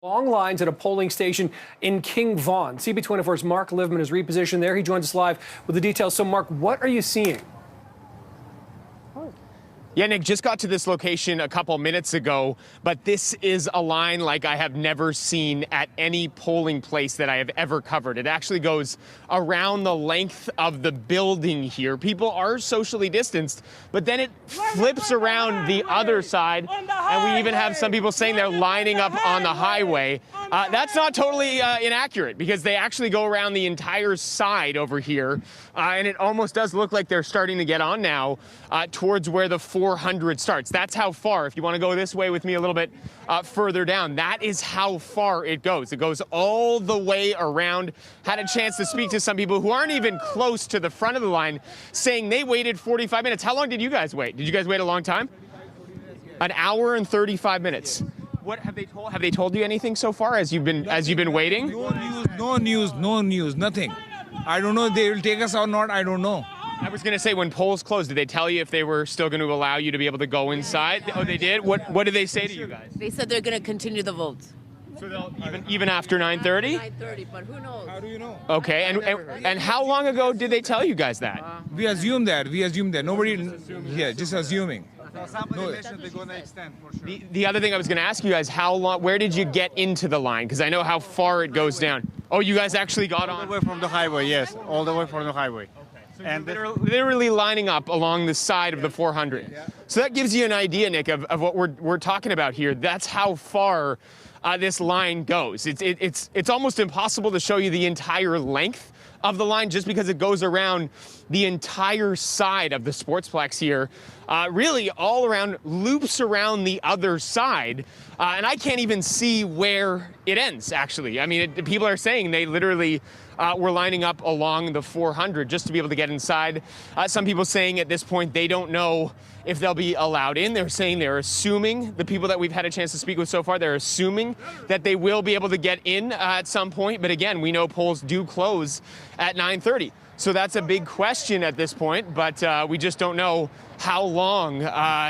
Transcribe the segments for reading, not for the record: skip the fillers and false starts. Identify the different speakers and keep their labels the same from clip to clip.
Speaker 1: Long lines at a polling station in King Vaughan. CB24's Mark Liverman is repositioned there. He joins us live with the details. So, Mark, what are you seeing?
Speaker 2: Yeah, Nick, just got to this location a couple minutes ago, but this is a line like I have never seen at any polling place that I have ever covered. It actually goes around the length of the building here. People are socially distanced, but then it flips around the other side, and we even have some people saying they're lining up on the highway. That's not totally inaccurate, because they actually go around the entire side over here, and it almost does look like they're starting to get on now towards where the 400 starts. That's how far, if you want to go this way with me a little bit further down, that is how far it goes. It goes all the way around. Had a chance to speak to some people who aren't even close to the front of the line, saying they waited 45 minutes. How long did you guys wait? Did you guys wait a long time? An hour and 35 minutes. What have they told? Have they told you anything so far as you've been waiting?
Speaker 3: No news, nothing. I don't know if they will take us or not. I don't know.
Speaker 2: I was going to say, when polls closed, did they tell you if they were still going to allow you to be able to go inside? Oh, they did? What did they say to you guys?
Speaker 4: They said they're going to continue the votes.
Speaker 2: So they'll even after 9:30?
Speaker 4: 9:30, but who knows?
Speaker 3: How do you know?
Speaker 2: Okay, and how long ago did they tell you guys that?
Speaker 3: We assume that. Nobody, just assuming.
Speaker 2: The other thing I was going to ask you guys, how long? Where did you get into the line? Because I know how far it goes down. Oh, you guys actually got on?
Speaker 5: All the way from the highway, yes. All the way from the highway.
Speaker 2: So and literally lining up along the side of the 400. Yeah. So that gives you an idea, Nick, of what we're talking about here. That's how far this line goes. It's almost impossible to show you the entire length of the line, just because it goes around the entire side of the Sportsplex here, really all around, loops around the other side, and I can't even see where it ends, actually. I mean, people are saying they literally were lining up along the 400 just to be able to get inside. Some people saying at this point they don't know if they'll be allowed in. They're saying they're assuming, the people that we've had a chance to speak with so far, they're assuming that they will be able to get in at some point. But again, we know polls do close at 9:30. So that's a big question at this point, but we just don't know how long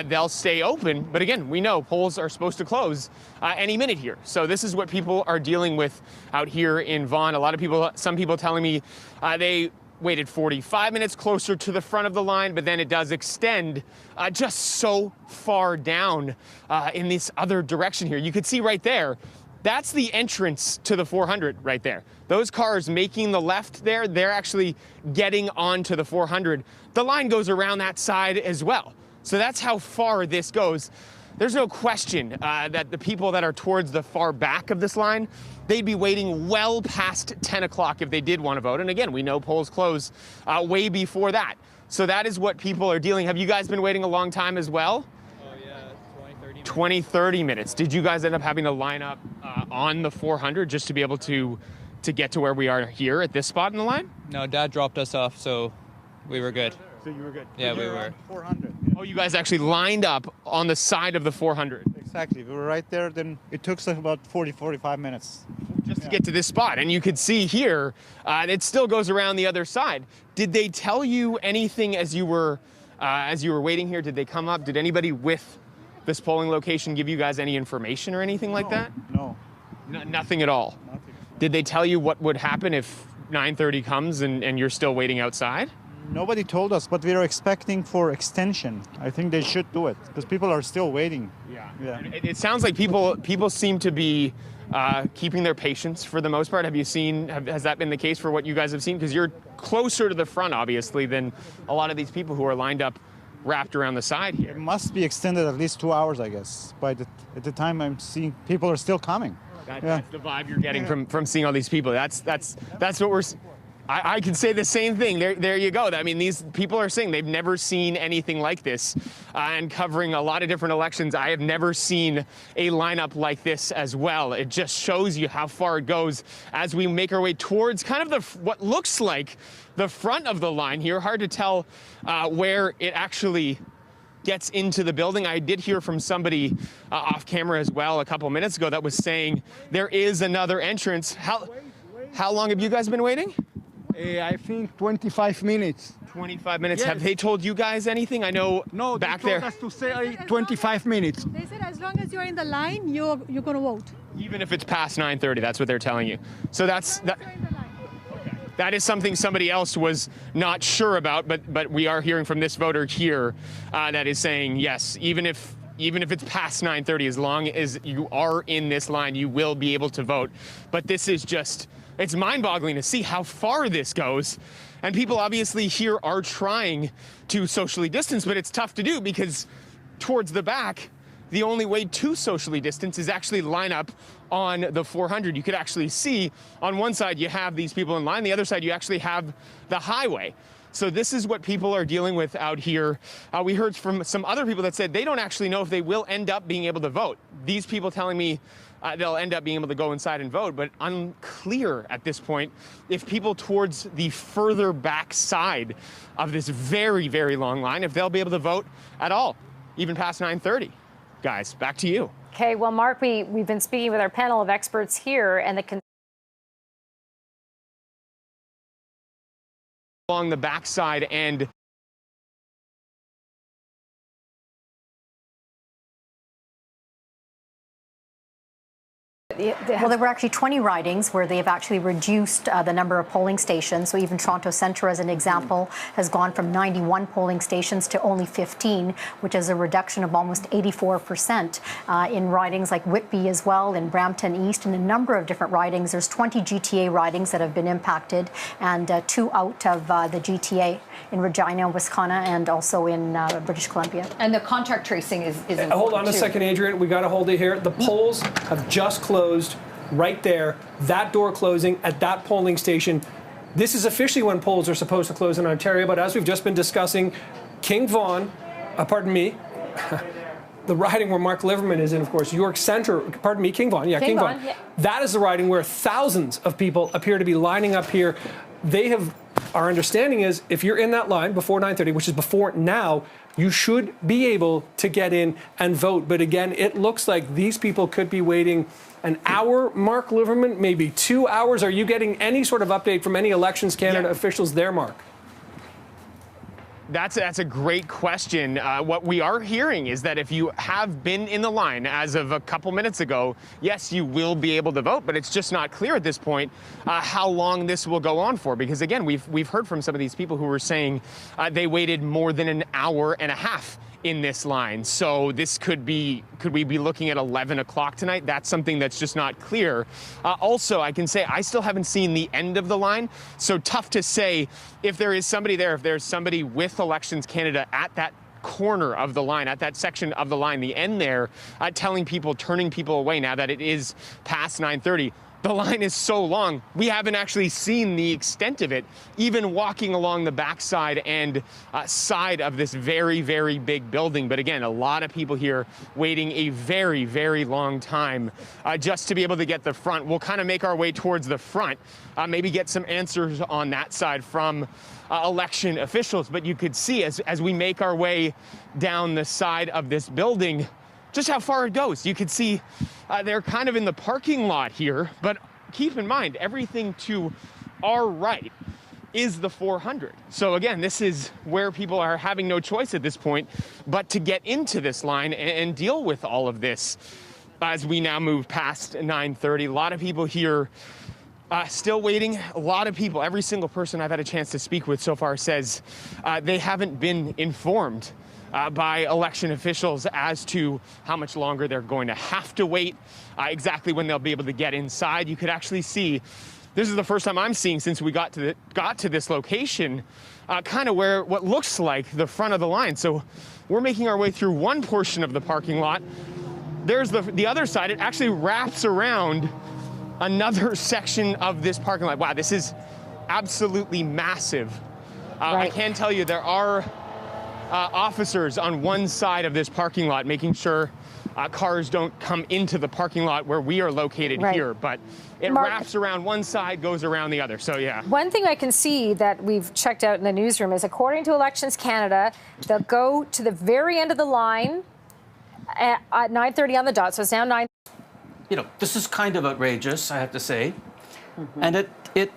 Speaker 2: they'll stay open. But again, we know polls are supposed to close any minute here. So this is what people are dealing with out here in Vaughan. A lot of people, some people telling me they waited 45 minutes closer to the front of the line, but then it does extend just so far down in this other direction here. You could see right there, that's the entrance to the 400 right there. Those cars making the left there, they're actually getting onto the 400. The line goes around that side as well. So that's how far this goes. There's no question that the people that are towards the far back of this line, they'd be waiting well past 10 o'clock if they did want to vote. And again, we know polls close way before that. So that is what people are dealing. Have you guys been waiting a long time as well? 20, 30 minutes. Did you guys end up having to line up on the 400 just to be able to get to where we are here at this spot in the line?
Speaker 6: No, Dad dropped us off, so we were good.
Speaker 2: So you were good?
Speaker 6: Yeah, we were.
Speaker 5: 400.
Speaker 2: Oh, you guys actually lined up on the side of the 400?
Speaker 5: Exactly. We were right there. Then it took us about 45 minutes.
Speaker 2: Just to get to this spot. And you could see here, it still goes around the other side. Did they tell you anything as you were waiting here? Did they come up? Did anybody with this polling location give you guys any information or anything like that?
Speaker 5: No.
Speaker 2: Nothing at all?
Speaker 5: Nothing.
Speaker 2: Did they tell you what would happen if 9:30 comes and you're still waiting outside?
Speaker 5: Nobody told us, but we are expecting for extension. I think they should do it because people are still waiting. Yeah.
Speaker 2: It sounds like people seem to be keeping their patience for the most part. Have you seen, has that been the case for what you guys have seen? Because you're closer to the front, obviously, than a lot of these people who are lined up wrapped around the side here.
Speaker 5: It must be extended at least 2 hours, I guess. At the time I'm seeing, people are still coming.
Speaker 2: That's the vibe you're getting from seeing all these people. That's what we're. I can say the same thing. There you go. I mean, these people are saying they've never seen anything like this. And covering a lot of different elections, I have never seen a lineup like this as well. It just shows you how far it goes as we make our way towards kind of what looks like the front of the line here. Hard to tell where it actually gets into the building. I did hear from somebody off camera as well a couple minutes ago that was saying there is another entrance. How long have you guys been waiting?
Speaker 7: I think 25 minutes.
Speaker 2: 25 minutes.
Speaker 7: Yes.
Speaker 2: Have they told you guys anything? I know
Speaker 7: No,
Speaker 2: back
Speaker 7: they told
Speaker 2: there.
Speaker 7: us to say 25 minutes.
Speaker 8: They said as long as you're in the line, you're going to vote.
Speaker 2: Even if it's past 9:30, that's what they're telling you. So that. That is something somebody else was not sure about, but we are hearing from this voter here that is saying yes, even if it's past 9:30, as long as you are in this line, you will be able to vote. But this is just, it's mind-boggling to see how far this goes. And people obviously here are trying to socially distance, but it's tough to do because towards the back, the only way to socially distance is actually line up on the 400. You could actually see on one side you have these people in line, the other side you actually have the highway. So this is what people are dealing with out here. We heard from some other people that said they don't actually know if they will end up being able to vote. These people telling me they'll end up being able to go inside and vote, but unclear at this point if people towards the further back side of this very, very long line, if they'll be able to vote at all, even past 9:30. Guys, back to you.
Speaker 9: Okay, well, Mark, we've been speaking with our panel of experts here, and
Speaker 2: along the backside and
Speaker 10: Well, there were actually 20 ridings where they've actually reduced the number of polling stations. So even Toronto Centre, as an example, has gone from 91 polling stations to only 15, which is a reduction of almost 84% in ridings like Whitby as well, in Brampton East, and a number of different ridings. There's 20 GTA ridings that have been impacted, and 2 out of the GTA in Regina, Wisconsin, and also in British Columbia.
Speaker 11: And the contact tracing is important.
Speaker 1: Hold on a
Speaker 11: too.
Speaker 1: second, Adrian. We got to hold it here. The polls have just closed right there. That door closing at that polling station. This is officially when polls are supposed to close in Ontario, but as we've just been discussing, King Vaughan, the riding where Mark Liverman is in, of course, York Centre, King Vaughan, King Vaughan.
Speaker 9: Yeah.
Speaker 1: That is the riding where thousands of people appear to be lining up here. Our understanding is if you're in that line before 9:30, which is before now, you should be able to get in and vote. But again, it looks like these people could be waiting an hour, Mark Liverman, maybe 2 hours. Are you getting any sort of update from any Elections Canada officials there, Mark?
Speaker 2: That's a great question. What we are hearing is that if you have been in the line as of a couple minutes ago, yes, you will be able to vote, but it's just not clear at this point how long this will go on for. Because again, we've heard from some of these people who were saying they waited more than an hour and a half in this line. So this could we be looking at 11 o'clock tonight? That's something that's just not clear. Also, I can say I still haven't seen the end of the line, so tough to say if there is somebody there, if there's somebody with Elections Canada at that corner of the line, at that section of the line, the end there, telling people, turning people away now that it is past 9:30. The line is so long, we haven't actually seen the extent of it, even walking along the backside and side of this very, very big building. But again, a lot of people here waiting a very, very long time just to be able to get the front. We'll kind of make our way towards the front, maybe get some answers on that side from election officials. But you could see as we make our way down the side of this building, just how far it goes. You could see they're kind of in the parking lot here, but keep in mind, everything to our right is the 400. So again, this is where people are having no choice at this point but to get into this line and deal with all of this as we now move past 9:30. A lot of people here still waiting. A lot of people, every single person I've had a chance to speak with so far says they haven't been informed by election officials as to how much longer they're going to have to wait, exactly when they'll be able to get inside. You could actually see, this is the first time I'm seeing since we got to this location, kind of where what looks like the front of the line. So we're making our way through one portion of the parking lot. There's the other side. It actually wraps around another section of this parking lot. Wow, this is absolutely massive. I can tell you there are officers on one side of this parking lot making sure cars don't come into the parking lot where we are located here, but it wraps around one side, goes around the other. So yeah.
Speaker 9: One thing I can see that we've checked out in the newsroom is, according to Elections Canada, they'll go to the very end of the line at 9:30 on the dot. So it's now 9.
Speaker 12: This is kind of outrageous, I have to say, and it